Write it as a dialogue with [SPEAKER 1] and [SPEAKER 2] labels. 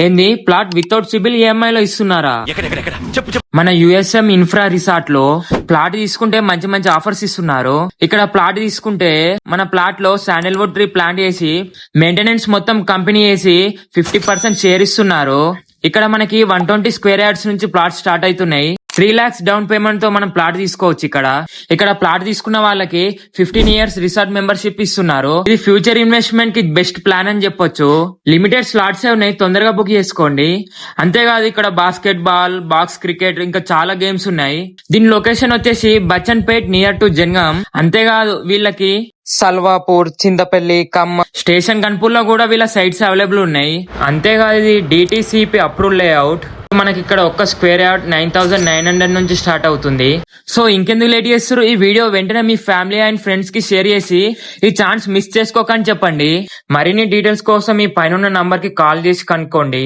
[SPEAKER 1] ఏంది plot without CIBIL EMI లో ఇస్తున్నారా? మన యుఎస్ఎం ఇన్ఫ్రా రిసార్ట్ లో ప్లాట్ తీసుకుంటే మంచి మంచి ఆఫర్స్ ఇస్తున్నారు. ఇక్కడ ప్లాట్ తీసుకుంటే మన ప్లాట్ లో శాండల్వుడ్ ట్రీ ప్లాంట్ చేసి మెయింటెనెన్స్ మొత్తం కంపెనీ చేసి 50% షేర్ ఇస్తున్నారు. ఇక్కడ మనకి 120 స్క్వేర్ యార్డ్స్ నుంచి ప్లాట్ స్టార్ట్ అవుతున్నాయి. 3 lakhs డౌన్ పేమెంట్ తో మనం ప్లాట్ తీసుకోవచ్చు. ఇక్కడ ప్లాట్ తీసుకున్న వాళ్ళకి 15 years రిసార్ట్ మెంబర్షిప్ ఇస్తున్నారు. ఇది ఫ్యూచర్ ఇన్వెస్ట్మెంట్ కి బెస్ట్ ప్లాన్ అని చెప్పొచ్చు. లిమిటెడ్ స్లాట్స్ ఉన్నాయి, తొందరగా బుక్ చేసుకోండి. అంతేకాదు ఇక్కడ బాస్కెట్ బాల్, బాక్స్ క్రికెట్ ఇంకా చాలా గేమ్స్ ఉన్నాయి. దీని లొకేషన్ వచ్చేసి బచ్చన్ పేట్ నియర్ టు జనగాం. అంతేకాదు వీళ్ళకి సల్వాపూర్, చింతపల్లి, ఖమ్మం, స్టేషన్ కన్పూర్ లో కూడా వీళ్ళ సైట్స్ అవైలబుల్ ఉన్నాయి. అంతేకాదు ఇది డిటిసిపి అప్రూవ్ లేఅవుట్. మనకి ఇక్కడ ఒక్క స్క్వేర్ యార్డ్ 9,900 నుంచి స్టార్ట్ అవుతుంది. సో ఇంకెందుకు లేట్ చేస్తారు, ఈ వీడియో వెంటనే మీ ఫ్యామిలీ అండ్ ఫ్రెండ్స్ కి షేర్ చేసి ఈ ఛాన్స్ మిస్ చేసుకోకని చెప్పండి. మరిన్ని డీటెయిల్స్ కోసం ఈ పైన నంబర్ కి కాల్ చేసి కనుక్కోండి.